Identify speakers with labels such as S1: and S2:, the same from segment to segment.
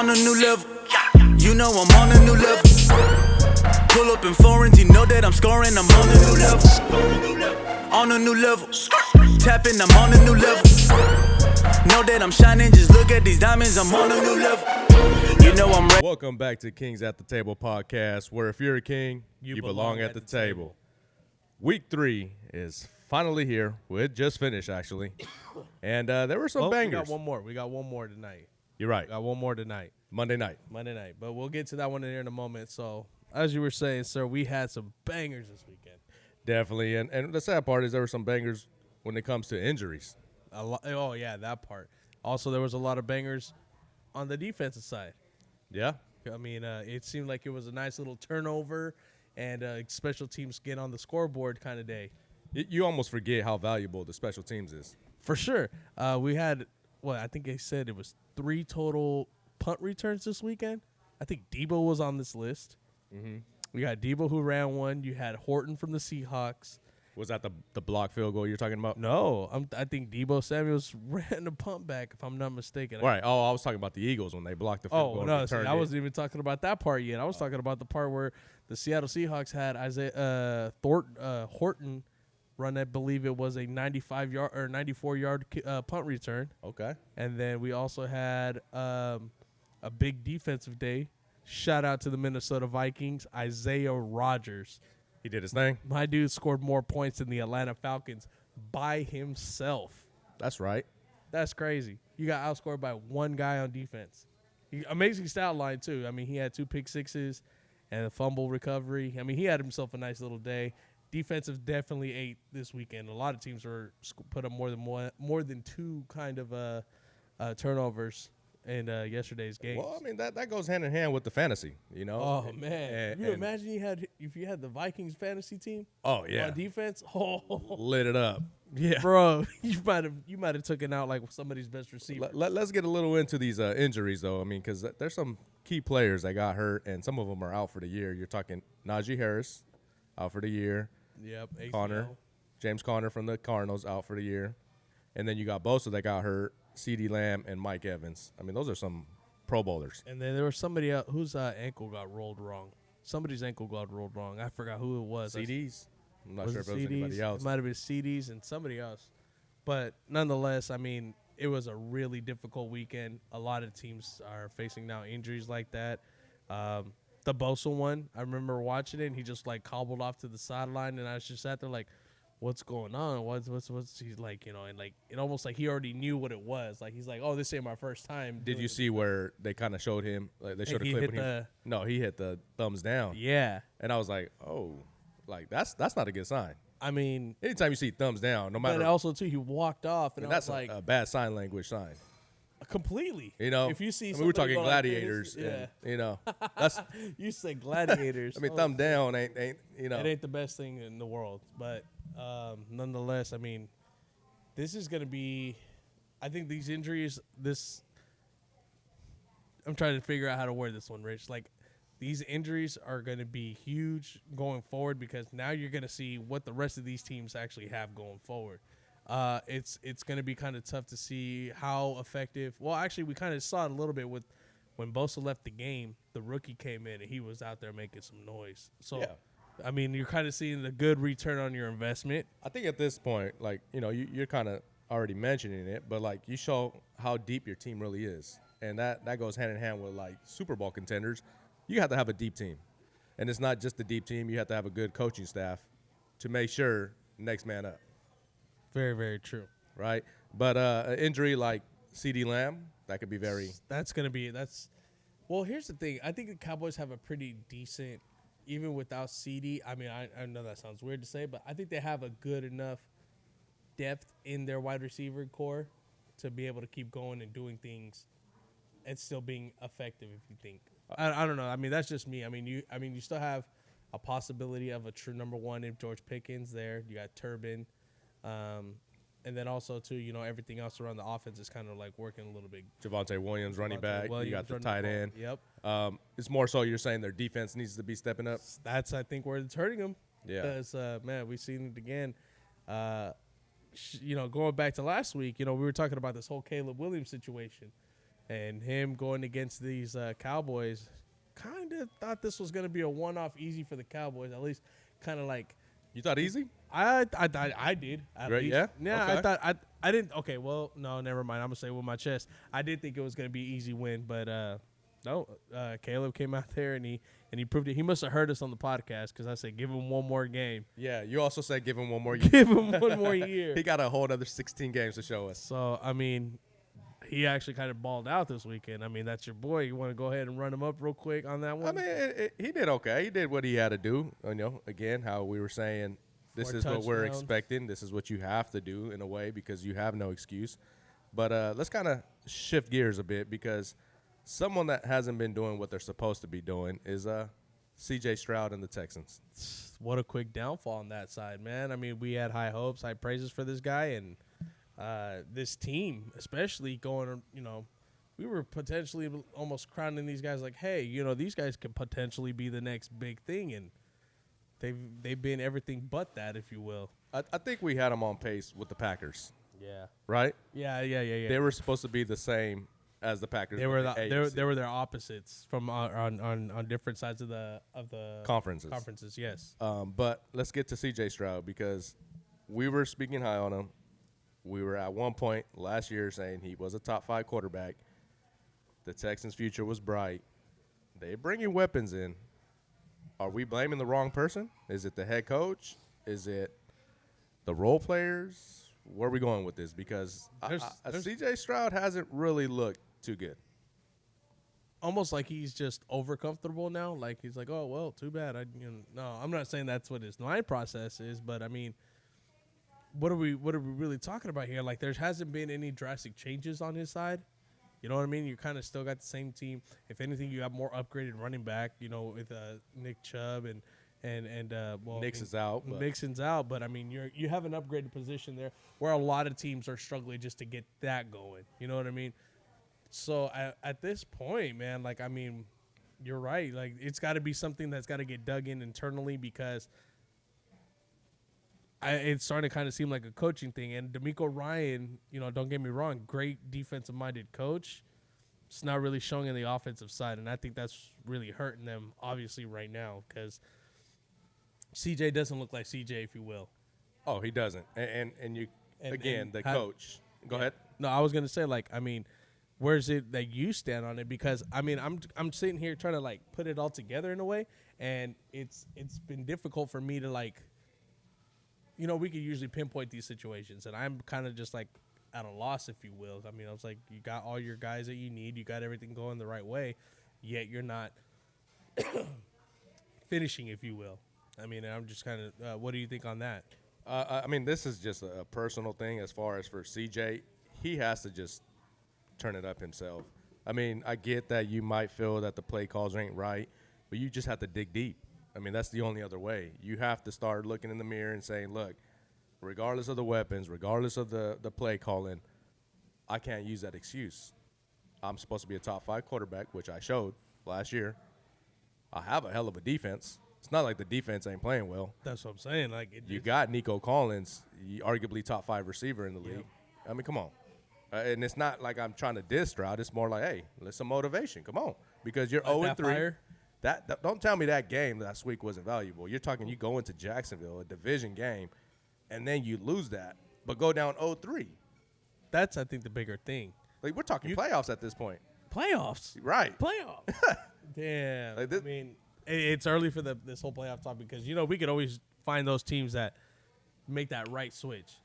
S1: on a new level. You know I'm on a new level. Pull up in foreigns, you know that I'm scoring. I'm on a new level. On a new level. Tapping, I'm on a new level. Know that I'm shining, just look at these diamonds. I'm on a new level. You know I'm ready.
S2: Welcome back to Kings at the Table podcast, where if you're a king, you belong at the table. Week 3 is finally here. Well, it just finished, actually. And there were some bangers.
S3: We got one more tonight.
S2: You're right.
S3: We got one more tonight.
S2: Monday night.
S3: But we'll get to that one in here in a moment. So, as you were saying, sir, we had some bangers this weekend.
S2: Definitely. And the sad part is there were some bangers when it comes to injuries.
S3: Oh, yeah, that part. Also, there was a lot of bangers on the defensive side.
S2: Yeah.
S3: I mean, it seemed like it was a nice little turnover and special teams get on the scoreboard kind of day.
S2: You almost forget how valuable the special teams is.
S3: For sure. We had, I think they said it was 3 total punt returns this weekend. I think Debo was on this list.
S2: Mm-hmm.
S3: We got Debo who ran one. You had Horton from the Seahawks.
S2: Was that the block field goal you're talking about?
S3: No, I think Debo Samuels ran the punt back, if I'm not mistaken.
S2: Right. Oh, I was talking about the Eagles when they blocked the field goal.
S3: Oh, no, I wasn't even talking about that part yet. I was talking about the part where the Seattle Seahawks had Horton run, I believe it was a 95-yard or 94-yard punt return.
S2: Okay.
S3: And then we also had a big defensive day. Shout out to the Minnesota Vikings, Isaiah Rodgers.
S2: He did his thing.
S3: My dude scored more points than the Atlanta Falcons by himself.
S2: That's right.
S3: That's crazy. You got outscored by one guy on defense. Amazing stat line, too. I mean, he had 2 pick sixes and a fumble recovery. I mean, he had himself a nice little day. Defensive definitely ate this weekend. A lot of teams were put up more than 2 kind of turnovers in yesterday's games.
S2: Well, I mean, that goes hand in hand with the fantasy, you know?
S3: Oh, man. Can you imagine if you had the Vikings fantasy team?
S2: Oh, yeah.
S3: On defense? Oh.
S2: Lit it up. Yeah.
S3: Bro, you might have taken out like somebody's best receiver.
S2: Let's get a little into these injuries, though. I mean, because there's some key players that got hurt, and some of them are out for the year. You're talking Najee Harris, out for the year.
S3: Yep.
S2: James Conner from the Cardinals, out for the year. And then you got Bosa that got hurt, CeeDee Lamb, and Mike Evans. I mean, those are some Pro Bowlers.
S3: And then there was somebody else whose ankle got rolled wrong. Somebody's ankle got rolled wrong. I forgot who it was.
S2: CDs? I'm not sure if it was anybody else.
S3: It might have been CDs and somebody else. But nonetheless, I mean, it was a really difficult weekend. A lot of teams are facing now injuries like that. The Bosa one, I remember watching it, and he just, like, cobbled off to the sideline, and I was just sat there like, what's going on? What's he's like, you know, and like it almost like he already knew what it was. Like he's like, oh, this ain't my first time.
S2: Did you see where they kind of showed him? Like they showed a clip when he hit the thumbs down.
S3: Yeah,
S2: and I was like, oh, like that's not a good sign.
S3: I mean,
S2: anytime you see thumbs down, no matter.
S3: But also too, he walked off, and
S2: that's
S3: like
S2: a bad sign language sign.
S3: Completely.
S2: You know,
S3: if you see,
S2: we're talking gladiators.
S3: Like this,
S2: and, you know, that's
S3: you say gladiators.
S2: I mean, thumb down ain't you know.
S3: It ain't the best thing in the world, but nonetheless, I mean, this is gonna be. I think these injuries. I'm trying to figure out how to word this one, Rich. Like, these injuries are going to be huge going forward because now you're going to see what the rest of these teams actually have going forward. It's going to be kind of tough to see how effective. Well, actually, we kind of saw it a little bit with when Bosa left the game. The rookie came in and he was out there making some noise. So, yeah. I mean, you're kind of seeing the good return on your investment.
S2: I think at this point, like, you know, you're kind of already mentioning it, but like you show how deep your team really is, and that goes hand in hand with like Super Bowl contenders. You have to have a deep team, and it's not just the deep team. You have to have a good coaching staff to make sure next man up.
S3: Very, very true.
S2: Right? But an injury like CeeDee Lamb, that could be very –
S3: well, here's the thing. I think the Cowboys have a pretty decent – even without CeeDee. I mean, I know that sounds weird to say, but I think they have a good enough depth in their wide receiver core to be able to keep going and doing things and still being effective, if you think. I don't know. I mean, that's just me. I mean, you still have a possibility of a true number one if George Pickens there. You got Turbin. And then also, too, you know, everything else around the offense is kind of like working a little bit.
S2: Javonte Williams, running back. You got the tight end.
S3: Yep.
S2: It's more so you're saying their defense needs to be stepping up.
S3: That's, I think, where it's hurting them.
S2: Yeah.
S3: Because, man, we've seen it again. You know, going back to last week, you know, we were talking about this whole Caleb Williams situation. and him going against these Cowboys, kind of thought this was going to be a one-off easy for the Cowboys. At least, kind of like
S2: You thought easy?
S3: I did. At
S2: Right,
S3: least.
S2: yeah?
S3: Yeah.
S2: Okay.
S3: I thought I didn't. Okay, well, no, never mind. I'm gonna say with my chest, I did think it was gonna be an easy win, but no. Caleb came out there and he proved it. He must have heard us on the podcast because I said give him one more game,
S2: Yeah, you also said give him one more year.
S3: give him one more year.
S2: He got a whole other 16 games to show us.
S3: So I mean, he actually kind of balled out this weekend. I mean, that's your boy. You want to go ahead and run him up real quick on that one?
S2: I mean, he did okay. He did what he had to do. You know, again, how we were saying, this
S3: More
S2: is what we're
S3: touchdowns.
S2: expecting. This is what you have to do in a way because you have no excuse. But let's kind of shift gears a bit because someone that hasn't been doing what they're supposed to be doing is C.J. Stroud and the Texans.
S3: What a quick downfall on that side, man. I mean, we had high hopes, high praises for this guy, and this team, especially going, you know, we were potentially almost crowning these guys like, hey, you know, these guys could potentially be the next big thing, and they've been everything but that, if you will.
S2: I think we had them on pace with the Packers,
S3: Yeah.
S2: right?
S3: Yeah.
S2: They were supposed to be the same as the Packers.
S3: They
S2: but
S3: were
S2: the AFC
S3: they were their opposites from on different sides of the
S2: conferences.
S3: Conferences, yes.
S2: But let's get to C.J. Stroud because we were speaking high on him. We were at one point last year saying he was a top 5 quarterback. The Texans' future was bright. They bring you weapons in. Are we blaming the wrong person? Is it the head coach? Is it the role players? Where are we going with this? Because
S3: There's-
S2: C.J. Stroud hasn't really looked too good.
S3: Almost like he's just over comfortable now. Like he's like, oh well, too bad. No, I'm not saying that's what his mind process is, but I mean, what are we really talking about here? Like there hasn't been any drastic changes on his side. You know what I mean? You kind of still got the same team. If anything, you have more upgraded running back. You know, with Nick Chubb and well,
S2: Nixon's out. But
S3: Mixon's out, but I mean, you have an upgraded position there where a lot of teams are struggling just to get that going. You know what I mean? So at this point, man, like I mean, you're right. Like it's got to be something that's got to get dug in internally because it's starting to kind of seem like a coaching thing. And D'Amico Ryan, you know, don't get me wrong, great defensive-minded coach. It's not really showing in the offensive side, and I think that's really hurting them, obviously, right now because CJ doesn't look like CJ, if you will.
S2: oh, he doesn't. And you again, the
S3: how-
S2: coach. Go ahead.
S3: No, I was gonna say, like, I mean, where's it that you stand on it? Because I mean, I'm sitting here trying to like put it all together in a way, and it's been difficult for me to like, you know, we could usually pinpoint these situations, and I'm kind of just like at a loss, if you will. I mean, I was like, you got all your guys that you need, you got everything going the right way, yet you're not finishing, if you will. I mean, I'm just kind of, what do you think on that?
S2: I mean, this is just a personal thing as far as for CJ. He has to just turn it up himself. I mean, I get that you might feel that the play calls ain't right, but you just have to dig deep. I mean, that's the only other way. You have to start looking in the mirror and saying, look, regardless of the weapons, regardless of the play calling, I can't use that excuse. I'm supposed to be a top 5 quarterback, which I showed last year. I have a hell of a defense. It's not like the defense ain't playing well.
S3: That's what I'm saying. Like,
S2: You got Nico Collins, arguably top 5 receiver in the league. I mean, come on. And it's not like I'm trying to diss Stroud. It's more like, hey, let's some motivation. Come on. Because you're
S3: Like that
S2: 0-3.
S3: fire?
S2: That don't tell me that game last week wasn't valuable. You're talking you go into Jacksonville, a division game, and then you lose that, but go down 0-3.
S3: that's, I think, the bigger thing.
S2: Like, we're talking playoffs at this point.
S3: Playoffs.
S2: Right.
S3: Playoffs. Damn.
S2: Like this-
S3: I mean, it's early for this whole playoff talk because, you know, we could always find those teams that make that right switch.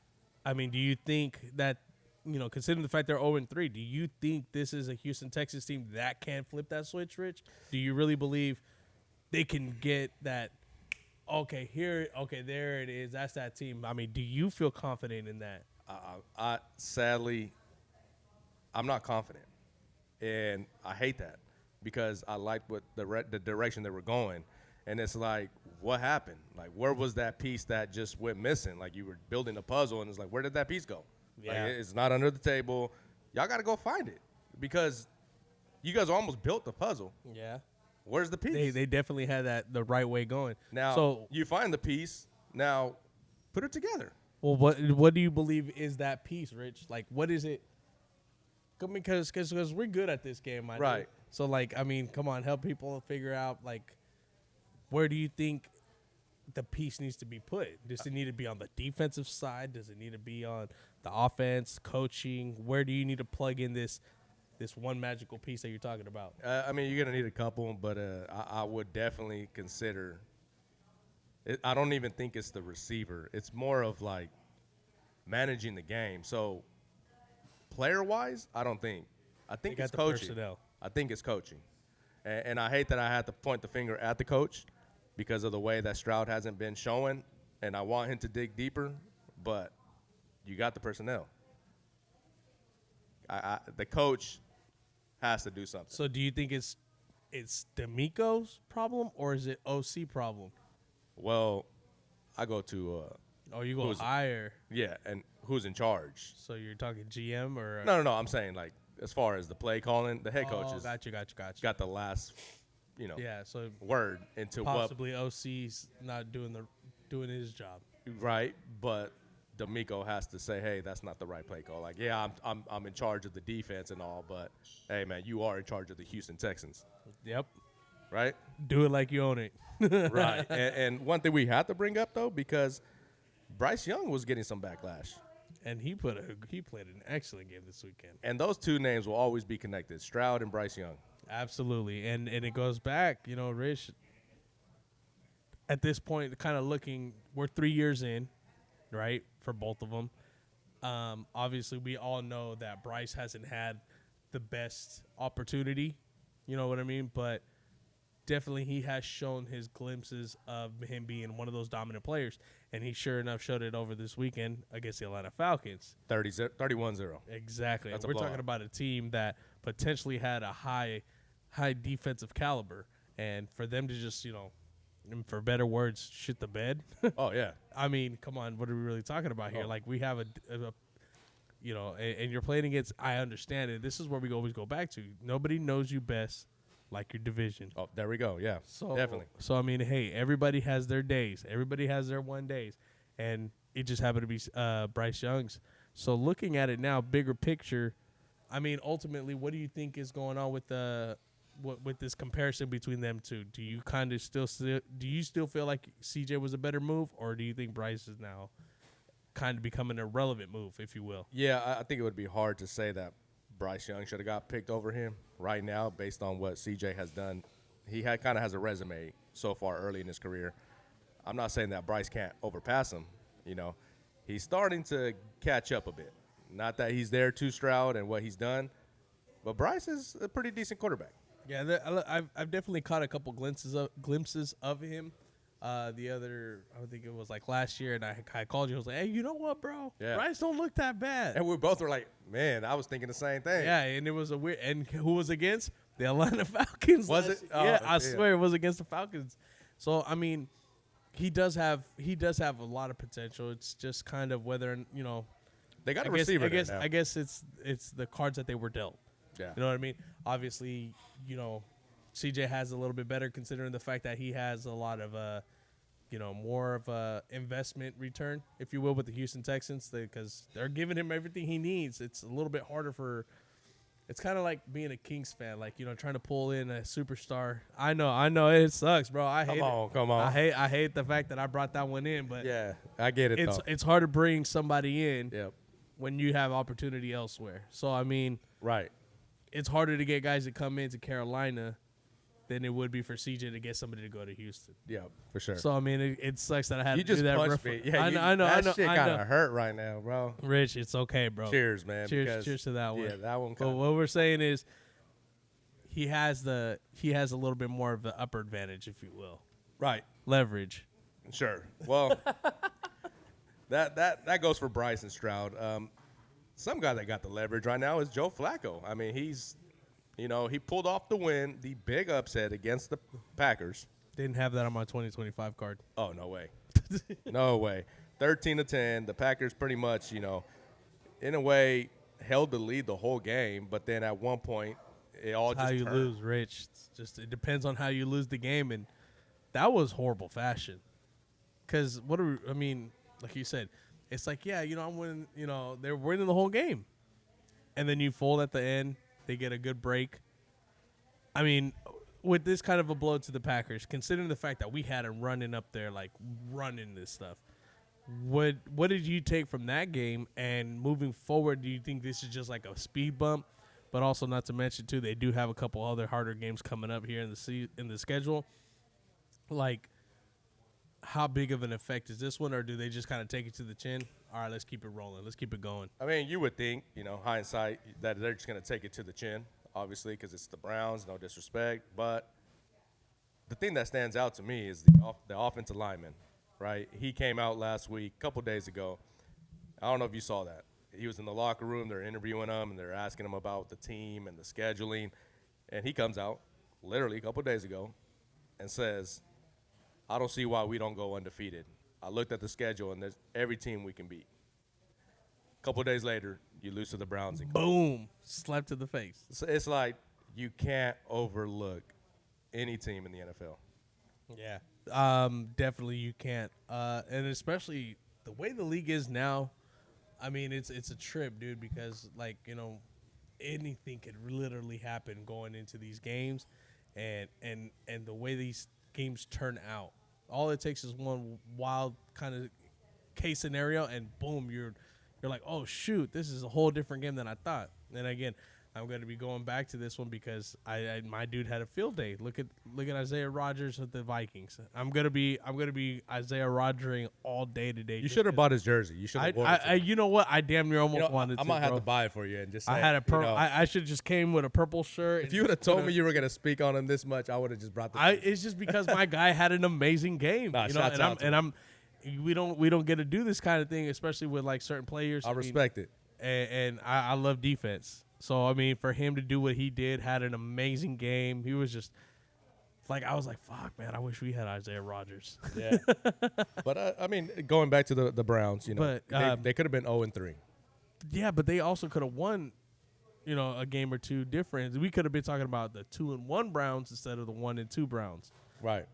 S3: I mean, do you think that, you know, considering the fact they're 0-3, do you think this is a Houston Texans team that can flip that switch, Rich? Do you really believe they can get that, okay, there it is, that's that team? I mean, do you feel confident in that?
S2: Sadly, I'm not confident, and I hate that because I like what the direction they were going, and it's like, what happened? Like, where was that piece that just went missing? Like, you were building a puzzle, and it's like, where did that piece go?
S3: Yeah.
S2: Like, it's not under the table. Y'all got to go find it because you guys almost built the puzzle.
S3: Yeah.
S2: Where's the piece?
S3: They definitely had that the right way going.
S2: Now,
S3: so
S2: you find the piece. Now, put it together.
S3: well, what do you believe is that piece, Rich? Like, what is it? Because we're good at this game,
S2: Right.
S3: So, like, I mean, come on, help people figure out, like, where do you think the piece needs to be put? Does it need to be on the defensive side? Does it need to be on the offense, coaching? Where do you need to plug in this one magical piece that you're talking about?
S2: I mean, you're going to need a couple, but I would definitely consider it. I don't even think it's the receiver. It's more of, like, managing the game. So, player-wise, I don't think. I think it's coaching.
S3: Personnel.
S2: I think it's coaching. And I hate that I had to point the finger at the coach because of the way that Stroud hasn't been showing, and I want him to dig deeper, but you got the personnel. The coach has to do something.
S3: So do you think it's D'Amico's problem or is it OC problem?
S2: Well, I go to
S3: you go higher.
S2: yeah, and who's in charge?
S3: So you're talking GM or
S2: No. I'm saying, like, as far as the play calling, the head coach is
S3: Gotcha.
S2: got the last,
S3: Yeah, so
S2: word into
S3: possibly OC's not doing his job.
S2: right, but D'Amico has to say, hey, that's not the right play call. Like, yeah, I'm in charge of the defense and all, but hey, man, you are in charge of the Houston Texans,
S3: Yep.
S2: right?
S3: Do it like you own it.
S2: Right. And one thing we have to bring up though, because Bryce Young was getting some backlash.
S3: And he played an excellent game this weekend.
S2: And those two names will always be connected, Stroud and Bryce Young.
S3: Absolutely. And it goes back, Rich, at this point, kind of looking, we're 3 years in, right, for both of them. Obviously, we all know that Bryce hasn't had the best opportunity, you know what I mean? But definitely he has shown his glimpses of him being one of those dominant players. And he sure enough showed it over this weekend against the Atlanta Falcons.
S2: 31-0.
S3: Exactly.
S2: That's a
S3: We're
S2: blowout.
S3: talking about a team that potentially had a high defensive caliber. And for them to just, for better words, shit the bed.
S2: Oh, yeah.
S3: I mean, come on, what are we really talking about here?
S2: Oh.
S3: Like, we have and you're playing against, I understand it. This is where we always go back to. Nobody knows you best like your division.
S2: Oh, there we go. Yeah,
S3: So,
S2: definitely.
S3: So, I mean, hey, everybody has their days. Everybody has their one days. And it just happened to be Bryce Young's. So, looking at it now, bigger picture, I mean, ultimately, what do you think is going on with with this comparison between them two? Do you kind of still feel like CJ was a better move, or do you think Bryce is now kind of becoming a relevant move, if you will?
S2: Yeah, I think it would be hard to say that Bryce Young should have got picked over him right now based on what CJ has done. He kind of has a resume so far early in his career. I'm not saying that Bryce can't overpass him. He's starting to catch up a bit. Not that he's there to Stroud and what he's done, but Bryce is a pretty decent quarterback.
S3: Yeah, I've definitely caught a couple glimpses of him. I think it was like last year, and I called you. I was like, hey, you know what, bro?
S2: Yeah.
S3: Bryce don't look that bad.
S2: And we both were like, man, I was thinking the same thing.
S3: Yeah, and it was a weird. And who was against the Atlanta Falcons?
S2: Was it?
S3: Yeah,
S2: Oh,
S3: I
S2: yeah.
S3: swear it was against the Falcons. So I mean, he does have a lot of potential. It's just kind of whether
S2: They got a receiver there now.
S3: I guess it's the cards that they were dealt.
S2: Yeah.
S3: You know what I mean? Obviously, CJ has a little bit better considering the fact that he has a lot of more of a investment return, if you will, with the Houston Texans, because they're giving him everything he needs. It's a little bit harder it's kind of like being a Kings fan, like, trying to pull in a superstar. I know it sucks, bro. I hate it.
S2: Come on.
S3: I hate the fact that I brought that one in, but
S2: Yeah, I get it, though.
S3: it's hard to bring somebody in
S2: Yep.
S3: when you have opportunity elsewhere. So, I mean,
S2: Right.
S3: it's harder to get guys to come into Carolina than it would be for CJ to get somebody to go to Houston.
S2: Yeah, for sure.
S3: So, I mean, it sucks that I had
S2: You
S3: to
S2: just
S3: do that.
S2: punched me. Yeah,
S3: I know.
S2: That shit kind of hurt right now, bro.
S3: Rich, it's okay, bro.
S2: Cheers, man.
S3: Cheers to that one.
S2: Yeah, that one.
S3: But what we're saying is he has a little bit more of the upper advantage, if you will.
S2: Right.
S3: Leverage.
S2: Sure. Well, that goes for Bryce and Stroud. Some guy that got the leverage right now is Joe Flacco. I mean, he pulled off the win, the big upset against the Packers.
S3: Didn't have that on my 2025 card.
S2: Oh, no way. No way. 13-10. The Packers pretty much, in a way, held the lead the whole game, but then at one point, it all just
S3: how you
S2: turned.
S3: lose, Rich. It depends on how you lose the game, and that was horrible fashion. Because like you said, it's like, yeah, I'm winning. They're winning the whole game, and then you fold at the end. They get a good break. I mean, with this kind of a blow to the Packers, considering the fact that we had them running up there, like running this stuff, what did you take from that game? And moving forward, do you think this is just like a speed bump? But also, not to mention too, they do have a couple other harder games coming up here in the schedule. Like, how big of an effect is this one, or do they just kind of take it to the chin? All right, let's keep it rolling. Let's keep it going.
S2: I mean, you would think, hindsight, that they're just going to take it to the chin, obviously, because it's the Browns, no disrespect. But the thing that stands out to me is the offensive lineman, right? He came out last week, a couple days ago. I don't know if you saw that. He was in the locker room. They're interviewing him, and they're asking him about the team and the scheduling. And he comes out literally a couple days ago and says, I don't see why we don't go undefeated. I looked at the schedule, and there's every team we can beat. A couple days later, you lose to the Browns. And
S3: boom, slap to the face.
S2: It's like you can't overlook any team in the NFL.
S3: Yeah, definitely you can't. And especially the way the league is now, I mean, it's a trip, dude, because, like, anything could literally happen going into these games, and the way these games turn out. All it takes is one wild kind of case scenario, and boom, you're like, oh shoot, this is a whole different game than I thought. And again, I'm going to be going back to this one because my dude had a field day. Look at Isaiah Rodgers with the Vikings. I'm gonna be Isaiah Rodgering all day today.
S2: You should have bought his jersey. You should have.
S3: You know what? I damn near almost wanted to.
S2: I might have to buy it for you and just. Say,
S3: I had a I should have just came with a purple shirt.
S2: If you would have told me you were gonna speak on him this much, I would have just brought the.
S3: It's just because my guy had an amazing game. We don't get to do this kind of thing, especially with like certain players.
S2: I respect it,
S3: and I love defense. So, I mean, for him to do what he did, had an amazing game. He was just, like, I was like, fuck, man, I wish we had Isaiah Rodgers.
S2: Yeah. But, I mean, going back to the Browns, they could have been 0-3.
S3: Yeah, but they also could have won, a game or two different. We could have been talking about the 2-1 Browns instead of the 1-2 Browns.
S2: Right.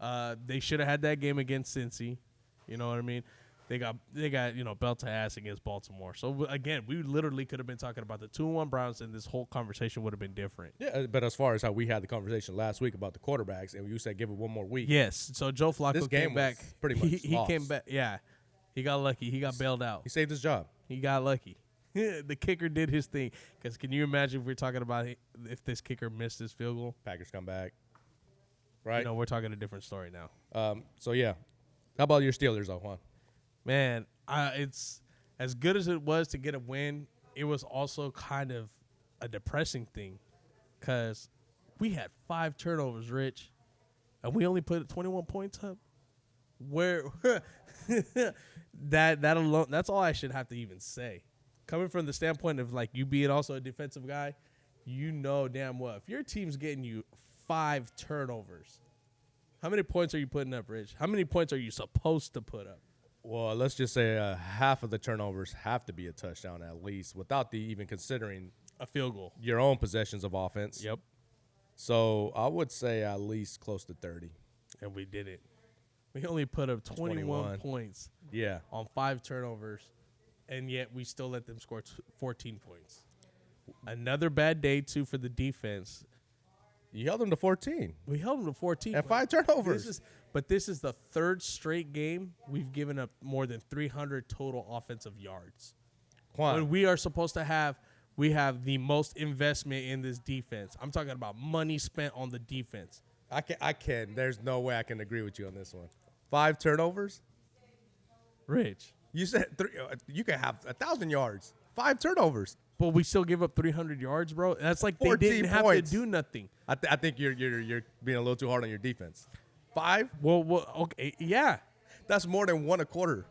S3: They should have had that game against Cincy. You know what I mean? They got belt to ass against Baltimore. So again, we literally could have been talking about the 2-1 Browns, and this whole conversation would have been different.
S2: Yeah, but as far as how we had the conversation last week about the quarterbacks, and you said give it one more week.
S3: Yes. So Joe Flacco came back.
S2: Pretty much.
S3: He came back. Yeah, he got lucky. He got bailed out.
S2: He saved his job.
S3: He got lucky. The kicker did his thing. Because can you imagine if we're talking about if this kicker missed his field goal?
S2: Packers come back. Right.
S3: We're talking a different story now.
S2: So yeah, how about your Steelers, though, Juan?
S3: Man, it's as good as it was to get a win. It was also kind of a depressing thing because we had 5 turnovers, Rich, and we only put 21 points up. Where that alone, that's all I should have to even say. Coming from the standpoint of like you being also a defensive guy, damn well if your team's getting you 5 turnovers, how many points are you putting up, Rich? How many points are you supposed to put up?
S2: Well, let's just say half of the turnovers have to be a touchdown at least, without even considering
S3: a field goal,
S2: your own possessions of offense.
S3: Yep.
S2: So I would say at least close to 30.
S3: And we did it. We only put up 21 points.
S2: Yeah.
S3: On 5 turnovers, and yet we still let them score 14 points. Another bad day too for the defense.
S2: You held them to 14.
S3: We held them to 14.
S2: And 5 turnovers.
S3: This is the 3rd straight game we've given up more than 300 total offensive yards. When we are supposed to have the most investment in this defense. I'm talking about money spent on the defense.
S2: I can. There's no way I can agree with you on this one. 5 turnovers?
S3: Rich.
S2: You said you can have 1,000 yards. 5 turnovers.
S3: But we still give up 300 yards, bro. That's like they didn't have to do nothing.
S2: I think you're being a little too hard on your defense. 5?
S3: Well, okay, yeah.
S2: That's more than 1 a quarter.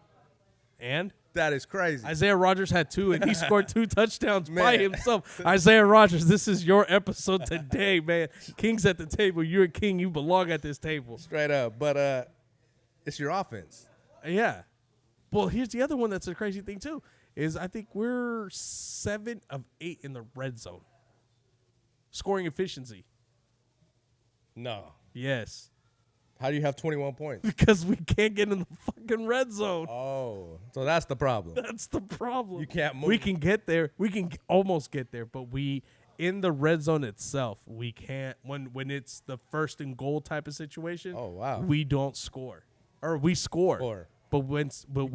S3: And?
S2: That is crazy.
S3: Isaiah Rodgers had 2, and he scored 2 touchdowns by himself. Isaiah Rodgers, this is your episode today, man. King's at the table. You're a king. You belong at this table.
S2: Straight up. But it's your offense.
S3: Yeah. Well, here's the other one that's a crazy thing, too, is I think we're 7 of 8 in the red zone. Scoring efficiency.
S2: No.
S3: Yes.
S2: How do you have 21 points?
S3: Because we can't get in the fucking red zone.
S2: Oh, so that's the problem.
S3: That's the problem.
S2: You can't move.
S3: We can get there. We can almost get there, but we in the red zone itself, we can't. When it's the first and goal type of situation.
S2: Oh, wow.
S3: We don't score, or we score. But we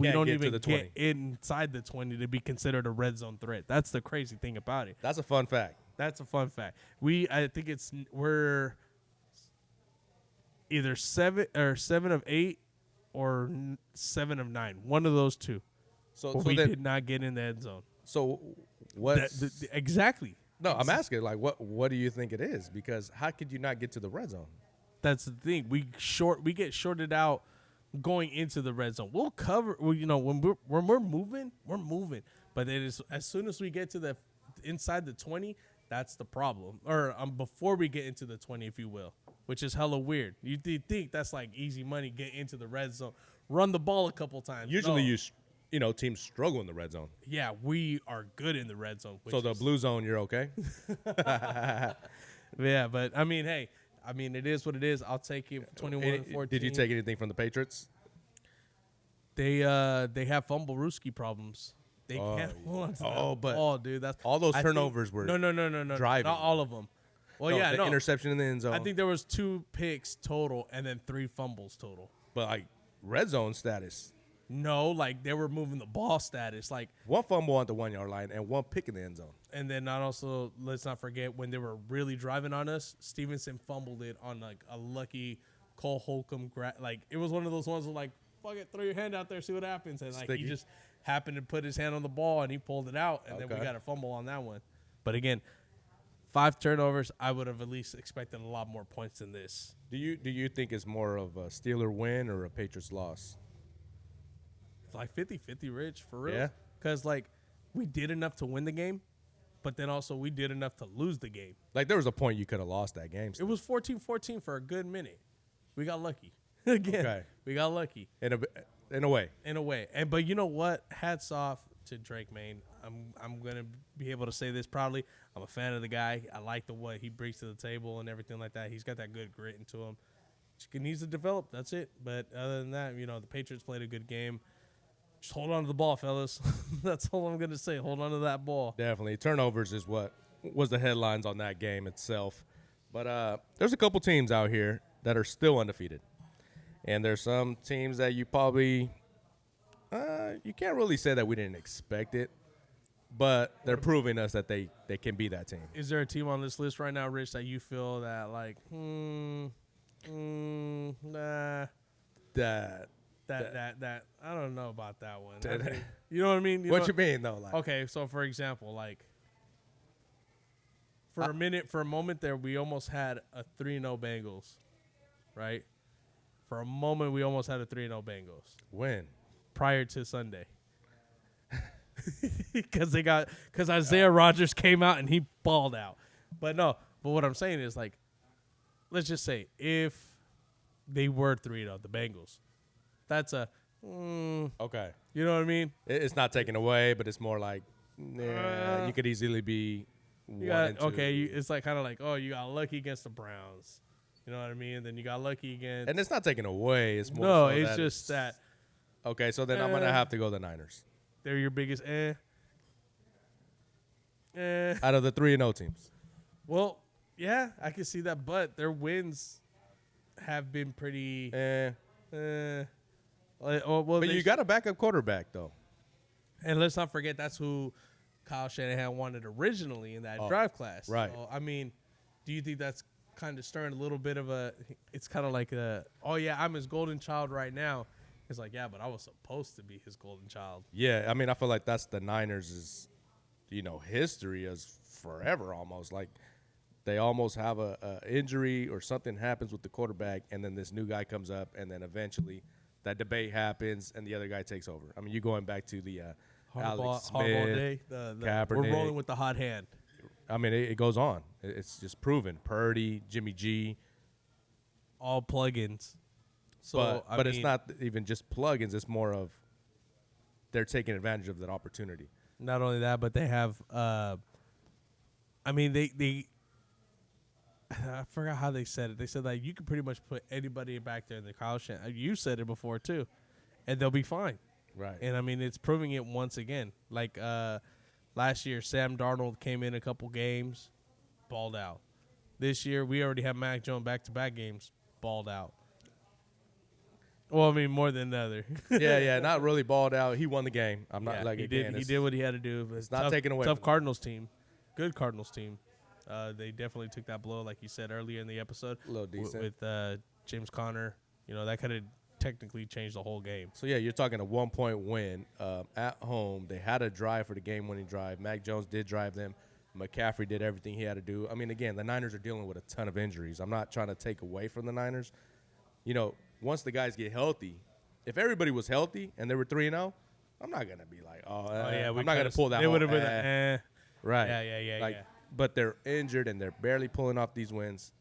S3: don't
S2: get to
S3: even
S2: the
S3: get
S2: 20.
S3: inside the 20 to be considered a red zone threat. That's the crazy thing about it.
S2: That's a fun fact.
S3: That's a fun fact. I think we're either 7 of 8 or 7 of 9. One of those two.
S2: So
S3: we did not get in the end zone.
S2: So what?
S3: Exactly.
S2: No, I'm asking, like, what do you think it is? Because how could you not get to the red zone?
S3: That's the thing. We get shorted out going into the red zone. We'll cover. When we're moving, we're moving. But it is as soon as we get to the inside the 20, that's the problem. Or before we get into the 20, if you will, which is hella weird. You think that's like easy money? Get into the red zone, run the ball a couple times.
S2: Usually, teams struggle in the red zone.
S3: Yeah, we are good in the red zone.
S2: So the blue zone, you're okay.
S3: Yeah, but I mean, hey. It is what it is. I'll take it 21-14.
S2: Did you take anything from the Patriots?
S3: They have fumble Ruski problems. They can't hold on to that ball, dude. That's
S2: all those turnovers were
S3: no.
S2: driving.
S3: Not all of them. Well,
S2: the interception in the end zone.
S3: I think there was 2 picks total and then 3 fumbles total.
S2: But like red zone status.
S3: No, like they were moving the ball status. Like
S2: 1 fumble on the 1 yard line and 1 pick in the end zone.
S3: And then let's not forget when they were really driving on us, Stevenson fumbled it on like a lucky Cole Holcomb. It was one of those ones where like, fuck it, throw your hand out there, see what happens. And like
S2: Sticky.
S3: he just happened to put his hand on the ball and he pulled it out. And then we got a fumble on that one. But again, 5 turnovers, I would have at least expected a lot more points than this.
S2: Do you think it's more of a Steeler win or a Patriots loss?
S3: Like 50-50, Rich, for real.
S2: Yeah.
S3: Because, like, we did enough to win the game, but then also we did enough to lose the game.
S2: Like, there was a point you could have lost that game.
S3: It was 14-14 for a good minute. We got lucky. Again, we got lucky.
S2: In a way.
S3: In a way. But you know what? Hats off to Drake Maine. I'm going to be able to say this proudly. I'm a fan of the guy. I like what he brings to the table and everything like that. He's got that good grit into him. Just needs to develop. That's it. But other than that, the Patriots played a good game. Just hold on to the ball, fellas. That's all I'm going to say. Hold on to that ball.
S2: Definitely. Turnovers is what was the headlines on that game itself. But there's a couple teams out here that are still undefeated. And there's some teams that you probably you can't really say that we didn't expect it. But they're proving us that they can be that team.
S3: Is there a team on this list right now, Rich, that you feel that like, nah. That I don't know about that one. You know what I mean?
S2: You mean though? Like,
S3: okay, so for example, like for a moment there, we almost had a 3-0 Bengals, right? For a moment, we almost had a 3-0 Bengals.
S2: When?
S3: Prior to Sunday, because Isaiah Rodgers came out and he balled out. But what I'm saying is like, let's just say if they were 3-0, the Bengals. That's
S2: okay.
S3: You know what I mean?
S2: It's not taken away, but it's more like you could easily be 1 and 2.
S3: Okay, it's like kind of like, oh, you got lucky against the Browns. You know what I mean? And then you got lucky against.
S2: And it's not taken away. It's more.
S3: No,
S2: so
S3: it's just that.
S2: Okay, so then I'm gonna have to go the Niners.
S3: They're your biggest
S2: out of the 3-0 teams.
S3: Well, yeah, I can see that, but their wins have been pretty.
S2: But you got a backup quarterback, though.
S3: And let's not forget that's who Kyle Shanahan wanted originally in that drive class.
S2: Right.
S3: So, I mean, do you think that's kind of stirring a little bit of it's kind of like I'm his golden child right now. It's like, yeah, but I was supposed to be his golden child.
S2: Yeah, I mean, I feel like that's the Niners' history as forever almost. Like, they almost have a injury or something happens with the quarterback, and then this new guy comes up, and then eventually – that debate happens, and the other guy takes over. I mean, you're going back to the Alex Smith,
S3: day.
S2: Kaepernick.
S3: We're rolling with the hot hand.
S2: I mean, it goes on. It's just proven. Purdy, Jimmy G.
S3: All plugins. So,
S2: but it's not even just plugins. It's more of they're taking advantage of that opportunity.
S3: Not only that, but they have I I forgot how they said it. They said like you could pretty much put anybody back there in the Kyle Shanahan. You said it before too, and they'll be fine.
S2: Right.
S3: And I mean, it's proving it once again. Like last year, Sam Darnold came in a couple games, balled out. This year, we already have Mac Jones back-to-back games, balled out. Well, I mean, more than the other.
S2: yeah, not really balled out. He won the game. I'm not like
S3: he did. He did what he had to do. But
S2: it's not taken away.
S3: Tough Cardinals team, good Cardinals team. They definitely took that blow, like you said earlier in the episode.
S2: A little decent
S3: with James Conner. You know that could have technically changed the whole game.
S2: So yeah, you're talking a 1-point win at home. They had a drive for the game-winning drive. Mac Jones did drive them. McCaffrey did everything he had to do. I mean, again, the Niners are dealing with a ton of injuries. I'm not trying to take away from the Niners. You know, once the guys get healthy, if everybody was healthy and they were 3-0, I'm not gonna be like, I'm not gonna pull that.
S3: They would have been
S2: right.
S3: Yeah.
S2: But they're injured and they're barely pulling off these wins.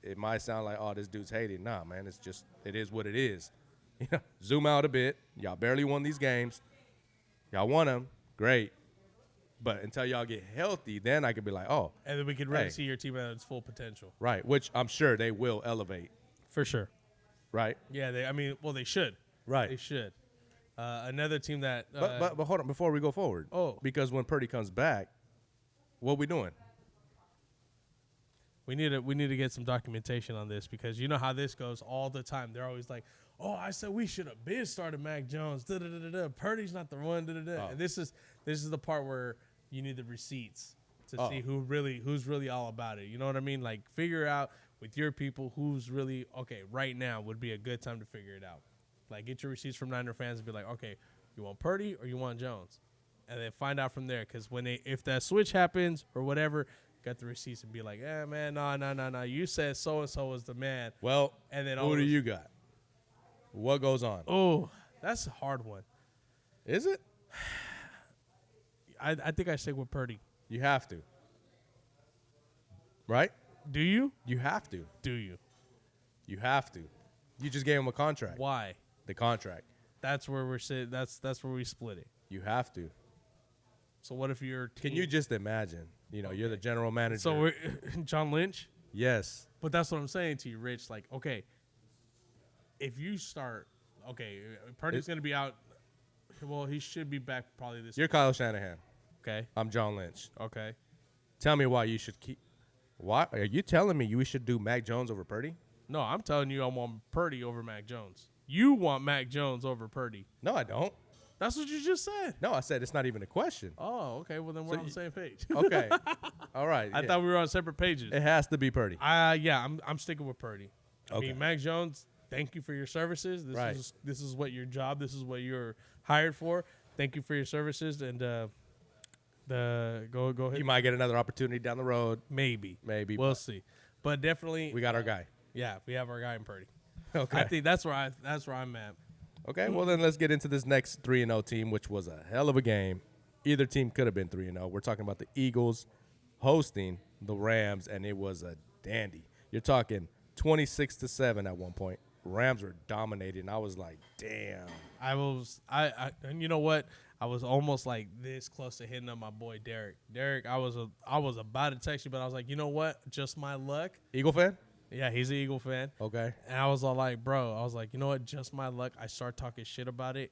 S2: It might sound like, oh, this dude's hating. Nah, man, it's just it is what it is. You know, zoom out a bit. Y'all barely won these games. Y'all won them, great. But until y'all get healthy, then I could be like, oh.
S3: And then we could really see your team at its full potential.
S2: Right, which I'm sure they will elevate.
S3: For sure.
S2: Right?
S3: Yeah, they should.
S2: Right.
S3: They should. Another team that.
S2: But hold on, before we go forward.
S3: Oh.
S2: Because when Purdy comes back, what we doing?
S3: We need to get some documentation on this because you know how this goes all the time. They're always like, "Oh, I said we should have been started Mac Jones. Purdy's not the one."
S2: Oh.
S3: And this is the part where you need the receipts to see who's really all about it. You know what I mean? Like figure out with your people who's really okay right now would be a good time to figure it out. Like get your receipts from Niner fans and be like, okay, you want Purdy or you want Jones, and then find out from there. Because if that switch happens or whatever. Got the receipts and be like, man, no. You said so-and-so was the man.
S2: Well,
S3: and then
S2: who do you got? What goes on?
S3: Oh, that's a hard one.
S2: Is it?
S3: I think I stick with Purdy.
S2: You have to. Right?
S3: Do you?
S2: You have to.
S3: Do you?
S2: You have to. You just gave him a contract.
S3: Why?
S2: The contract.
S3: That's where we're sitting. That's where we split it.
S2: You have to.
S3: So what if your team?
S2: Can you just imagine? You know, you're the general manager.
S3: So we're John Lynch?
S2: Yes.
S3: But that's what I'm saying to you, Rich. Like, okay, if you start, Purdy's going to be out. Well, he should be back probably this
S2: You're
S3: week.
S2: Kyle Shanahan.
S3: Okay.
S2: I'm John Lynch.
S3: Okay.
S2: Tell me why you should keep. Why are you telling me we should do Mac Jones over Purdy?
S3: No, I'm telling you I want Purdy over Mac Jones. You want Mac Jones over Purdy.
S2: No, I don't.
S3: That's what you just said.
S2: No, I said it's not even a question.
S3: Oh, okay. Well, then we're on the same page.
S2: Okay. All right.
S3: I thought we were on separate pages.
S2: It has to be Purdy.
S3: I'm sticking with Purdy. I
S2: Okay.
S3: mean, Mac Jones, thank you for your services. This is what your job. This is what you're hired for. Thank you for your services. And go ahead.
S2: You might get another opportunity down the road.
S3: Maybe.
S2: We'll
S3: see. But definitely,
S2: We got our guy.
S3: Yeah, we have our guy in Purdy.
S2: Okay.
S3: I think that's where I'm at.
S2: Okay, well then let's get into this next 3-0 team, which was a hell of a game. Either team could have been 3-0. We're talking about the Eagles hosting the Rams, and it was a dandy. You're talking 26-7 at one point. Rams were dominating. I was like, damn.
S3: And you know what? I was almost like this close to hitting up my boy Derek. Derek, I was about to text you, but I was like, you know what? Just my luck.
S2: Eagle fan?
S3: Yeah, he's an Eagle fan.
S2: Okay.
S3: And I was all like, bro, you know what? Just my luck. I start talking shit about it,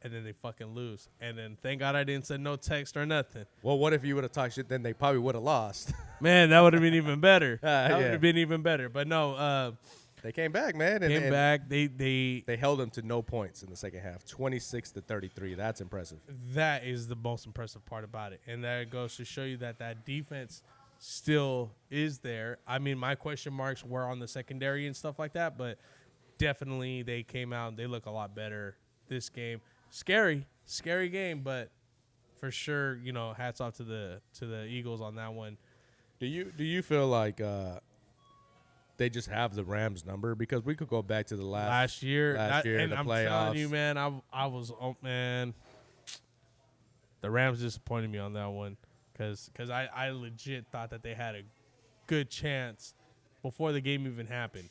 S3: and then they fucking lose. And then thank God I didn't send no text or nothing.
S2: Well, what if you would have talked shit? Then they probably would have lost.
S3: Man, that would have been even better. That would
S2: Yeah.
S3: have been even better. But no,
S2: They came back, man. And,
S3: came back. They
S2: held them to no points in the second half, 26-33. That's impressive.
S3: That is the most impressive part about it. And that goes to show you that defense still is there. I mean, my question marks were on the secondary and stuff like that, but definitely they came out and they look a lot better this game. Scary game, but for sure, you know, hats off to the Eagles on that one.
S2: Do you feel like they just have the Rams number? Because we could go back to the last year,
S3: and
S2: the
S3: I'm
S2: playoffs.
S3: telling you, man, I was man. The Rams disappointed me on that one because I legit thought that they had a good chance before the game even happened.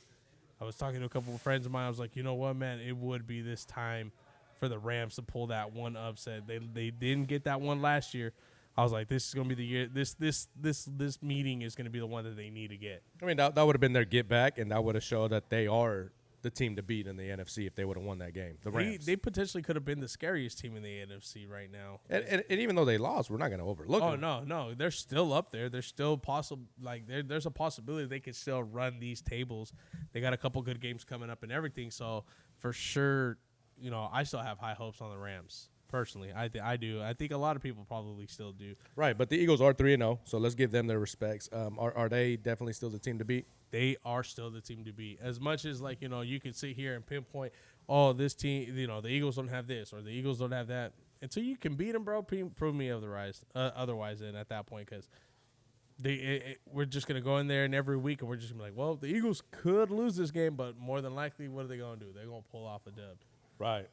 S3: I was talking to a couple of friends of mine. I was like, you know what, man, it would be this time for the Rams to pull that one upset. They didn't get that one last year, I was like, this is gonna be the year. This meeting is gonna be the one that they need to get.
S2: I mean, that would have been their get back, and that would have showed that they are the team to beat in the NFC if they would have won that game. The Rams.
S3: They potentially could have been the scariest team in the NFC right now.
S2: And even though they lost, we're not going to overlook them.
S3: No, they're still up there. They're still possible. Like there's a possibility they could still run these tables. They got a couple good games coming up and everything. So for sure, I still have high hopes on the Rams. Personally, I do. I think a lot of people probably still do.
S2: Right, but the Eagles are 3-0, so let's give them their respects. Are they definitely still the team to beat?
S3: They are still the team to beat. As much as you could sit here and pinpoint, oh, this team, the Eagles don't have this or the Eagles don't have that. Until you can beat them, bro, prove me otherwise. Then at that point, because we're just gonna go in there and every week and we're just gonna be like, well, the Eagles could lose this game, but more than likely, what are they gonna do? They're gonna pull off a dub.
S2: Right.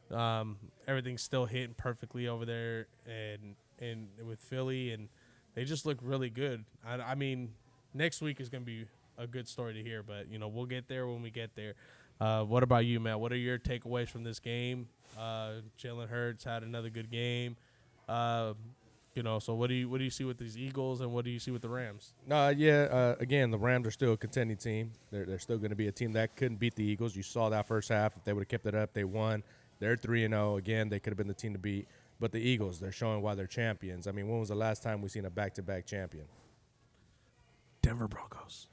S3: Everything's still hitting perfectly over there and with Philly, and they just look really good. I mean, next week is going to be a good story to hear, but, we'll get there when we get there. What about you, Matt? What are your takeaways from this game? Jalen Hurts had another good game. So what do you see with these Eagles, and what do you see with the Rams?
S2: Again, the Rams are still a contending team. They're still going to be a team that couldn't beat the Eagles. You saw that first half. If they would have kept it up, they won. They're 3-0. Again, they could have been the team to beat. But the Eagles, they're showing why they're champions. I mean, when was the last time we seen a back-to-back champion?
S3: Denver Broncos.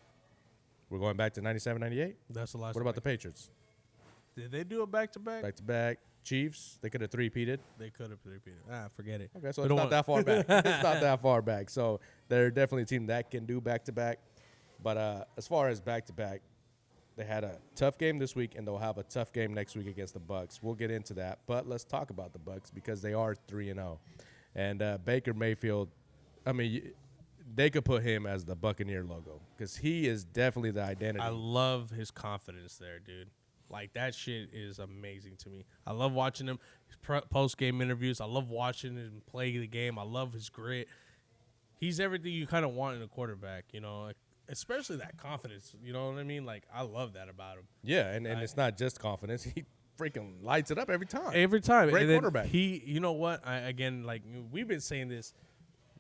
S2: We're going back to 97, 98?
S3: That's the last.
S2: What about the Patriots?
S3: Did they do a back-to-back?
S2: Back-to-back. Chiefs, they could have three-peated.
S3: They could have three-peated. Forget it.
S2: Okay, so it's not that far back. It's not that far back. So they're definitely a team that can do back-to-back. But as far as back-to-back, they had a tough game this week, and they'll have a tough game next week against the Bucs. We'll get into that. But let's talk about the Bucs because they are 3-0. And Baker Mayfield, I mean, they could put him as the Buccaneer logo because he is definitely the identity.
S3: I love his confidence there, dude. Like, that shit is amazing to me. I love watching him, his post-game interviews. I love watching him play the game. I love his grit. He's everything you kind of want in a quarterback, especially that confidence. You know what I mean? Like, I love that about him.
S2: Yeah, and it's not just confidence. He freaking lights it up every time.
S3: Every time.
S2: Great
S3: and then
S2: quarterback.
S3: you know what? We've been saying this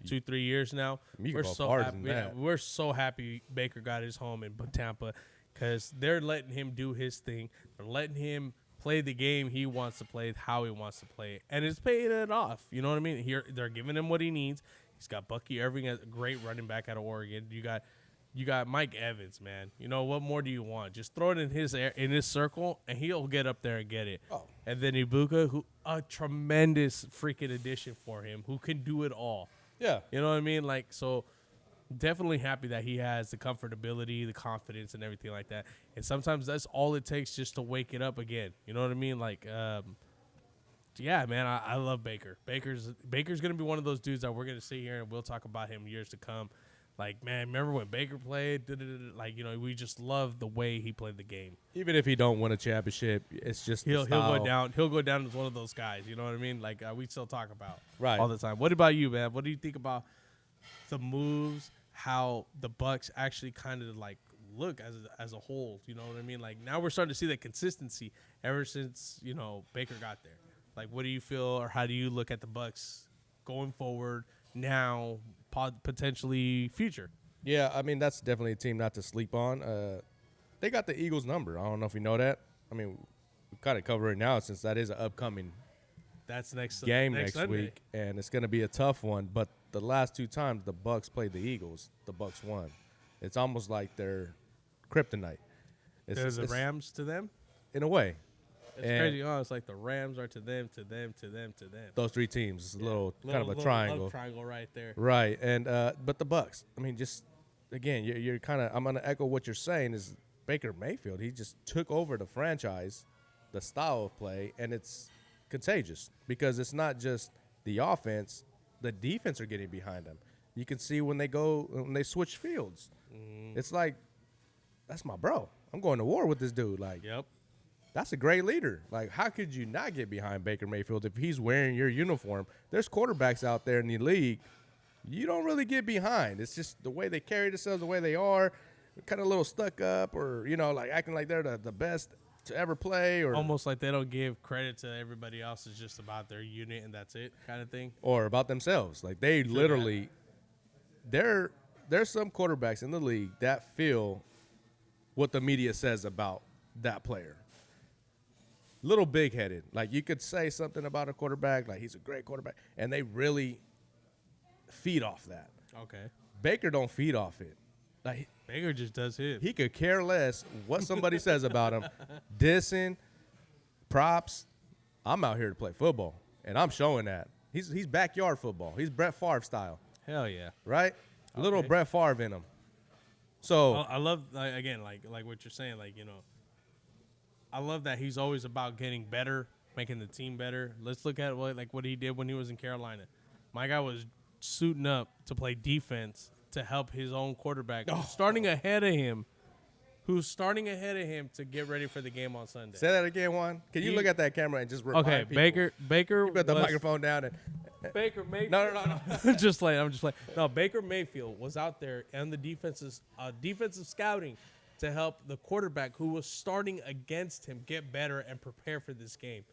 S3: 2-3 years now.
S2: We're so happy.
S3: We're so happy Baker got his home in Tampa because they're letting him do his thing. They're letting him play the game he wants to play, how he wants to play it. And it's paying it off. You know what I mean? Here they're giving him what he needs. He's got Bucky Irving, a great running back out of Oregon. You got Mike Evans, man. What more do you want? Just throw it in his circle, and he'll get up there and get it. Oh. And then Ibuka, who a tremendous freaking addition for him, who can do it all.
S2: Yeah.
S3: You know what I mean? Like, so definitely happy that he has the comfortability, the confidence, and everything like that. And sometimes that's all it takes just to wake it up again. You know what I mean? Like, yeah, man, I love Baker. Baker's going to be one of those dudes that we're going to sit here and we'll talk about him years to come. Like, man, remember when Baker played? Like, we just love the way he played the game.
S2: Even if he don't win a championship, it's just
S3: he'll go down. He'll go down as one of those guys. You know what I mean? Like, we still talk about
S2: right
S3: all the time. What about you, man? What do you think about the moves? How the Bucs actually kind of like look as a whole? You know what I mean? Like, now we're starting to see that consistency ever since Baker got there. Like, what do you feel, or how do you look at the Bucs going forward now? Potentially future.
S2: Yeah, I mean, that's definitely a team not to sleep on. They got the Eagles number. I don't know if you know that. I mean, we kind of cover it now since that is an upcoming game next week, and it's going to be a tough one. But the last two times the Bucs played the Eagles, the Bucs won. It's almost like they're kryptonite.
S3: There's the Rams to them?
S2: In a way.
S3: It's crazy. It's like the Rams are to them, to them, to them, to them.
S2: Those three teams. It's a little kind of a triangle.
S3: Love triangle right there.
S2: Right. And but the Bucs, I mean, just again, you're kind of, I'm going to echo what you're saying is Baker Mayfield. He just took over the franchise, the style of play, and it's contagious because it's not just the offense. The defense are getting behind them. You can see when they switch fields. It's like, that's my bro. I'm going to war with this dude. Like,
S3: yep.
S2: That's a great leader. Like, how could you not get behind Baker Mayfield if he's wearing your uniform? There's quarterbacks out there in the league you don't really get behind. It's just the way they carry themselves, the way they are, kind of a little stuck up or, like acting like they're the best to ever play, or
S3: Almost like they don't give credit to everybody else. It's just about their unit and that's it kind of thing.
S2: or about themselves. Like they literally, there's some quarterbacks in the league that feel what the media says about that player. Little big-headed. Like you could say something about a quarterback, like he's a great quarterback, and they really feed off that.
S3: Okay.
S2: Baker don't feed off it. Like
S3: Baker just does his.
S2: he could care less what somebody says about him. Dissing, props. I'm out here to play football, and I'm showing that. He's backyard football. He's Brett Favre style,
S3: Hell yeah.
S2: right? Little
S3: Okay.
S2: Brett Favre in him. So
S3: I love, again, like what you're saying, I love that he's always about getting better, making the team better. Let's look at what he did when he was in Carolina. My guy was suiting up to play defense to help his own quarterback, who's starting ahead of him to get ready for the game on Sunday.
S2: say that again, Juan. Can you look at that camera and just remind
S3: Okay,
S2: people?
S3: Baker
S2: You put the
S3: was-
S2: microphone down and
S3: Baker Mayfield.
S2: no.
S3: I'm just playing. No, Baker Mayfield was out there and the defensive scouting to help the quarterback who was starting against him get better and prepare for this game.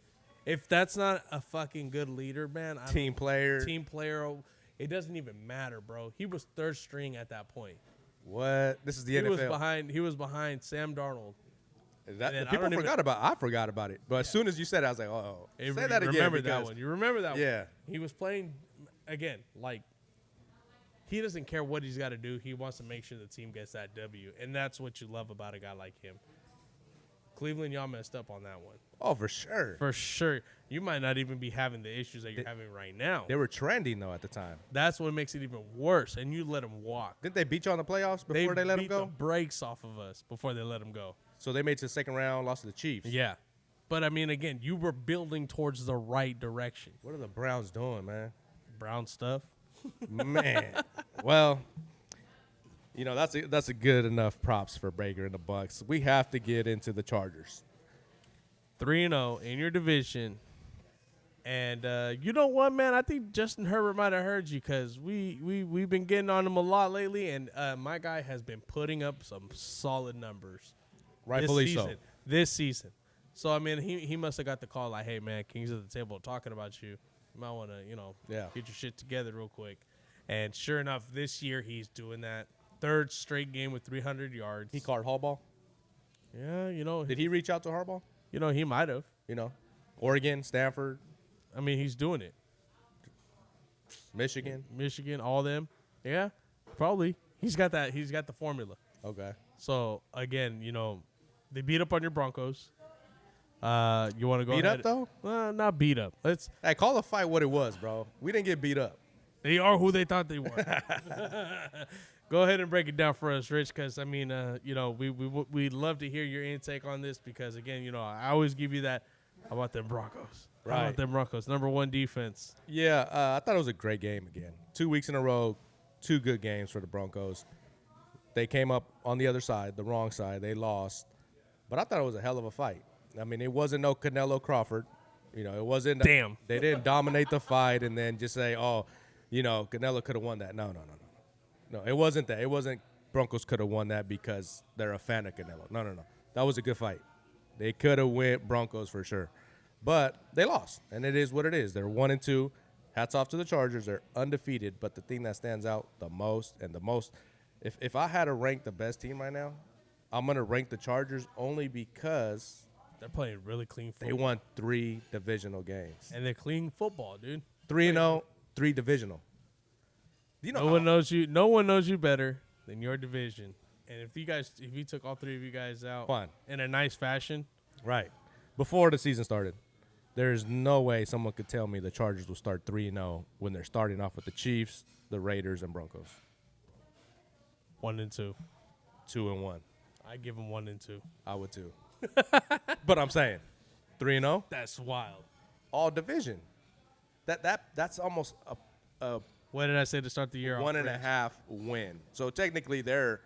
S3: If that's not a fucking good leader, man,
S2: team player.
S3: it doesn't even matter, bro. He was third string at that point.
S2: What? This is the
S3: He
S2: NFL.
S3: was behind Sam Darnold.
S2: That,
S3: and then I
S2: people
S3: don't even-
S2: forgot about. I forgot about it. But as soon as you said it, I was like, oh, say that again.
S3: Remember that
S2: because-
S3: one. You remember that one?
S2: Yeah.
S3: He was playing, again, like, he doesn't care what he's got to do. He wants to make sure the team gets that W. And that's what you love about a guy like him. Cleveland, y'all messed up on that one.
S2: Oh, for sure.
S3: For sure. You might not even be having the issues that you're having right now.
S2: They were trending, though, at the time.
S3: That's what makes it even worse. And you let him walk.
S2: Didn't they beat you on the playoffs before they let him
S3: beat
S2: go?
S3: the brakes off of us before they let him go.
S2: So they made it to the second round, lost to the Chiefs.
S3: Yeah. But, I mean, again, you were building towards the right direction.
S2: What are the Browns doing, man?
S3: Brown stuff.
S2: Man. Well, you know, that's a good enough props for Baker and the Bucks. We have to get into the Chargers.
S3: 3-0 in your division. And you know what, man? I think Justin Herbert might have heard you because we've been getting on him a lot lately, and my guy has been putting up some solid numbers.
S2: Rightfully so.
S3: This season. So, I mean, he must have got the call like, hey, man, Kings at the table talking about you. You might want to, get your shit together real quick. And sure enough, this year he's doing that. Third straight game with 300 yards.
S2: He called Harbaugh.
S3: Yeah,
S2: Did he reach out to Harbaugh?
S3: he might have.
S2: Oregon, Stanford,
S3: I mean, he's doing it.
S2: Michigan.
S3: All them. Yeah, probably. He's got that. He's got the formula.
S2: Okay.
S3: So, again, they beat up on your Broncos. You want to go
S2: Beat
S3: ahead?
S2: up, though?
S3: Not beat up.
S2: Hey, call the fight what it was, bro. We didn't get beat up.
S3: They are who they thought they were. Go ahead and break it down for us, Rich, because, I mean, we'd love to hear your intake on this because, again, I always give you that. How about them Broncos? How
S2: Right.
S3: about them Broncos? Number one defense.
S2: Yeah, I thought it was a great game again. 2 weeks in a row, 2 good games for the Broncos. They came up on the other side, the wrong side. They lost. But I thought it was a hell of a fight. I mean, it wasn't no Canelo Crawford. It wasn't.
S3: Damn.
S2: They didn't dominate the fight and then just say, Canelo could have won that. No. No, it wasn't that. It wasn't Broncos could have won that because they're a fan of Canelo. No. That was a good fight. They could have went Broncos for sure. But they lost, and it is what it is. They're 1-2. Hats off to the Chargers. They're undefeated. But the thing that stands out the most, if I had to rank the best team right now, I'm going to rank the Chargers only because
S3: They're playing really clean football.
S2: they won 3 divisional games.
S3: And they're clean football, dude.
S2: 3-0, 3 divisional.
S3: No one knows you. No one knows you better than your division. And if you took all 3 of you guys out
S2: Fine.
S3: in a nice fashion,
S2: Right. Before the season started, there's no way someone could tell me the Chargers will start 3-0 when they're starting off with the Chiefs, the Raiders, and Broncos.
S3: 1-2.
S2: 2-1.
S3: I give them 1-2.
S2: I would too. But I'm saying 3-0,
S3: That's wild.
S2: all division. That's almost a
S3: What did I say to start the year?
S2: 1.5 win. So technically they're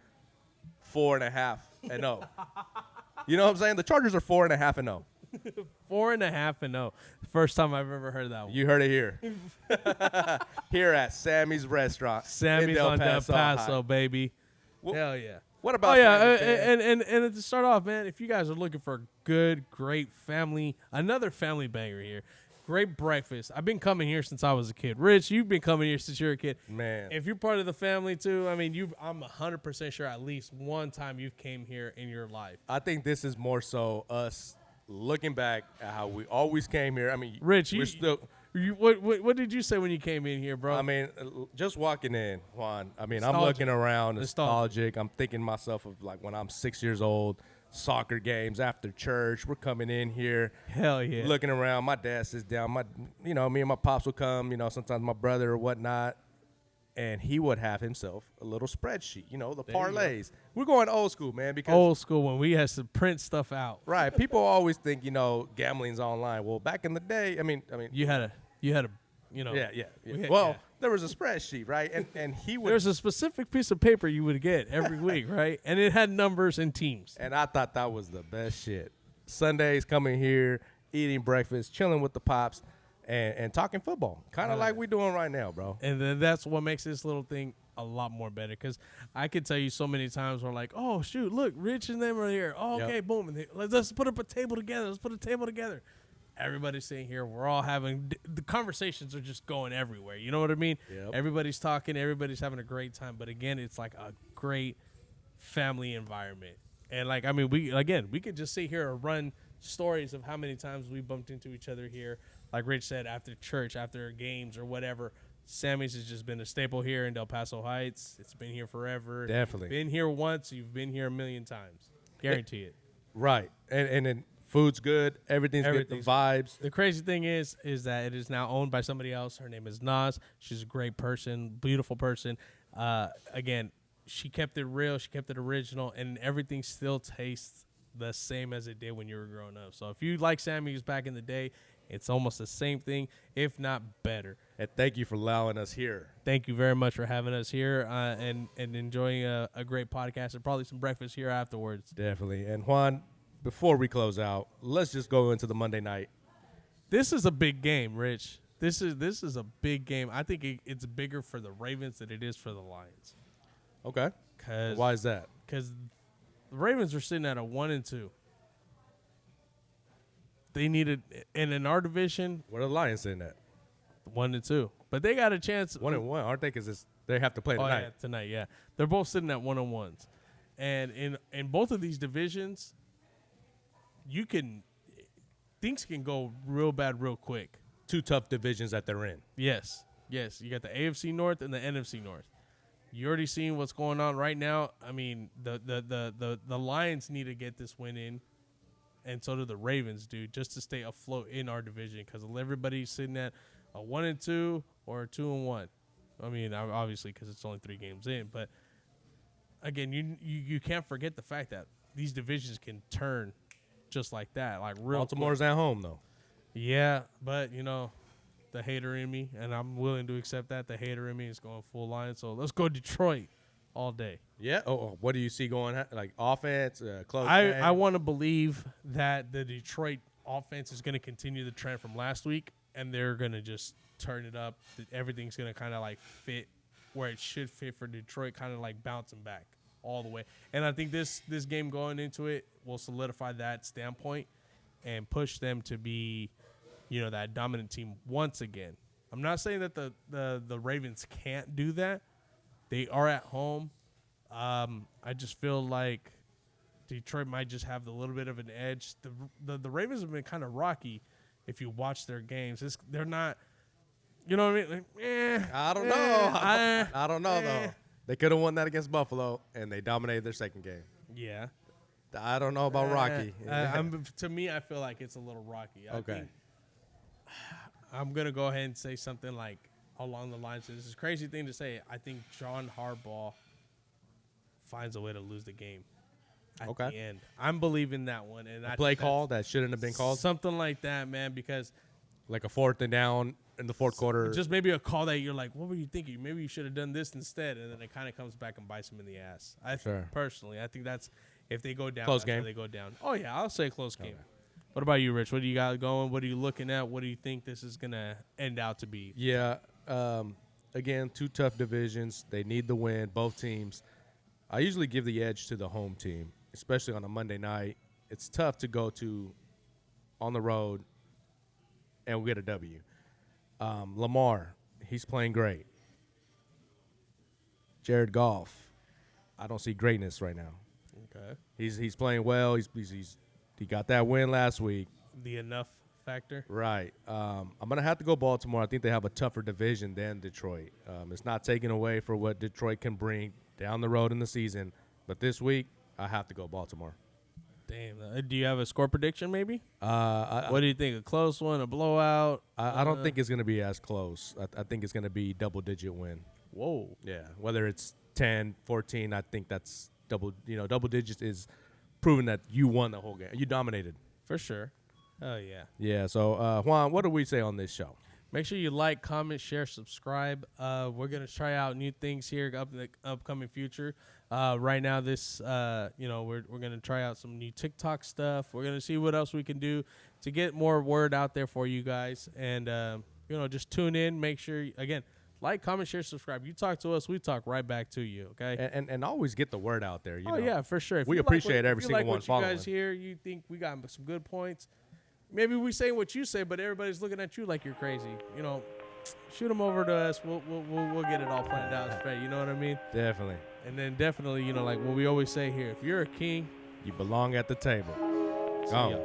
S2: 4.5-0. You know what I'm saying? The Chargers are 4.5-0.
S3: 4.5-0. First time I've ever heard that one.
S2: You heard it here. Here at Sammy's Restaurant. in
S3: Sammy's on Del Paso,
S2: Ohio.
S3: baby.
S2: Well-
S3: Hell yeah.
S2: What about?
S3: Oh yeah,
S2: family, man?
S3: and to start off, man, if you guys are looking for a good, great family, another family banger here, great breakfast. I've been coming here since I was a kid. Rich, you've been coming here since you were a kid.
S2: Man.
S3: If you're part of the family too, I mean, I'm 100% sure at least one time you've came here in your life.
S2: I think this is more so us looking back at how we always came here. I mean,
S3: Rich,
S2: we're still.
S3: what did you say when you came in here, bro?
S2: I mean, just walking in, Juan. I mean,
S3: Nostalgic.
S2: I'm looking around,
S3: Nostalgic.
S2: nostalgic. I'm thinking myself of like when I'm 6 years old, soccer games after church. We're coming in here,
S3: Hell yeah.
S2: looking around. My dad sits down. Me and my pops will come. Sometimes my brother or whatnot, and he would have himself a little spreadsheet. The
S3: you go.
S2: parlays. We're going old school, man. Because
S3: Old school when we had to print stuff out.
S2: right, people always think gambling's online. Well, back in the day, I mean,
S3: You had a
S2: yeah.
S3: Yeah,
S2: Well,
S3: yeah.
S2: there was a spreadsheet, right? And he would.
S3: There's a specific piece of paper you would get every week, right? And it had numbers and teams.
S2: And I thought that was the best shit. Sundays coming here, eating breakfast, chilling with the pops, and talking football. Kind of like we're doing right now, bro.
S3: And then that's what makes this little thing a lot more better. Because I could tell you so many times where like, oh, shoot, look, Rich and them are here. Oh,
S2: Yep.
S3: okay, boom. And let's put up a table together. Let's put a table together. Everybody's sitting here. We're all having the conversations are just going everywhere. You know what I mean?
S2: Yep.
S3: Everybody's talking. Everybody's having a great time. But again, it's like a great family environment. And like, I mean, we could just sit here and run stories of how many times we bumped into each other here. Like Rich said, after church, after games or whatever. Sammy's has just been a staple here in Del Paso Heights. It's been here forever.
S2: Definitely.
S3: Been here once. You've been here a million times. Guarantee it.
S2: Right. And then food's good. Everything's good. The vibes.
S3: The crazy thing is that it is now owned by somebody else. Her name is Nas. She's a great person, beautiful person. Again, she kept it real. She kept it original, and everything still tastes the same as it did when you were growing up. So if you like Sammy's back in the day, it's almost the same thing, if not better.
S2: And thank you for allowing us here.
S3: Thank you very much for having us here and enjoying a great podcast and probably some breakfast here afterwards.
S2: Definitely. And Juan, before we close out, let's just go into the Monday night.
S3: This is a big game, Rich. This is a big game. I think it's bigger for the Ravens than it is for the Lions.
S2: Okay. Why is that?
S3: Because the Ravens are sitting at a 1-2. They needed, and in our division,
S2: What are the Lions sitting at?
S3: 1-2. But they got a chance.
S2: 1-1, aren't they? Because they have to play tonight.
S3: Oh, yeah, tonight, yeah. They're both sitting at 1-1s. And in both of these divisions, things can go real bad real quick.
S2: Two tough divisions that they're in.
S3: Yes. You got the AFC North and the NFC North. You already seen what's going on right now. I mean, the Lions need to get this win in, and so do the Ravens, dude, just to stay afloat in our division because everybody's sitting at a 1-2 or a 2-1. I mean, obviously because it's only 3 games in, but again, you can't forget the fact that these divisions can turn just like that, like real.
S2: Baltimore's
S3: quick.
S2: at home though.
S3: Yeah, but the hater in me, and I'm willing to accept that. The hater in me is going full line. So let's go Detroit all day.
S2: Yeah. Oh, what do you see going like offense, close?
S3: I want to believe that the Detroit offense is going to continue the trend from last week, and they're going to just turn it up. Everything's going to kind of like fit where it should fit for Detroit, kind of like bouncing back all the way. And I think this game going into it will solidify that standpoint and push them to be, that dominant team once again. I'm not saying that the Ravens can't do that. They are at home. I just feel like Detroit might just have a little bit of an edge. The Ravens have been kind of rocky if you watch their games. They're not, you know what I mean? Like,
S2: I don't know. I don't know though. They could have won that against Buffalo, and they dominated their second game.
S3: Yeah.
S2: I don't know about Rocky.
S3: To me, I feel like it's a little rocky.
S2: Okay.
S3: I'm going to go ahead and say something like along the lines of this is a crazy thing to say. I think John Harbaugh finds a way to lose the game at the end. I'm believing that one. And
S2: A play call that shouldn't have been called?
S3: Something like that, man, because
S2: Like a 4th and down in the fourth quarter.
S3: just maybe a call that you're like, what were you thinking? Maybe you should have done this instead. And then it kind of comes back and bites him in the ass. Personally, I think that's if they go down.
S2: Close
S3: that's
S2: game.
S3: where they go down. Oh, yeah, I'll say close game. What about you, Rich? What do you got going? What are you looking at? What do you think this is going to end out to be?
S2: Yeah. Again, 2 tough divisions. They need the win, both teams. I usually give the edge to the home team, especially on a Monday night. It's tough to go to on the road and we get a W. Lamar, he's playing great. Jared Goff, I don't see greatness right now.
S3: Okay.
S2: He's playing well. He got that win last week.
S3: The enough factor.
S2: Right. I'm gonna have to go Baltimore. I think they have a tougher division than Detroit. It's not taking away for what Detroit can bring down the road in the season, but this week I have to go Baltimore.
S3: Damn. Do you have a score prediction maybe? What do you think? A close one, a blowout?
S2: I don't think it's gonna be as close. I think it's gonna be double-digit win.
S3: Whoa.
S2: Yeah. Whether it's 10, 14, I think that's double. Double digits is proving that you won the whole game. You dominated.
S3: For sure. Oh, yeah.
S2: Yeah. So Juan, what do we say on this show?
S3: Make sure you like, comment, share, subscribe. We're going to try out new things here up in the upcoming future. Right now, we're going to try out some new TikTok stuff. We're going to see what else we can do to get more word out there for you guys. And, just tune in. Make sure, again, like, comment, share, subscribe. You talk to us, we talk right back to you, okay?
S2: And always get the word out there.
S3: Yeah, for sure. If
S2: we
S3: you
S2: appreciate
S3: like
S2: every single one
S3: what
S2: following.
S3: you guys hear, you think we got some good points. Maybe we say what you say, but everybody's looking at you like you're crazy. Shoot them over to us. We'll get it all planned out straight. You know what I mean?
S2: Definitely.
S3: And then definitely, like what we always say here, if you're a king,
S2: you belong at the table.
S3: see
S2: Go.
S3: ya.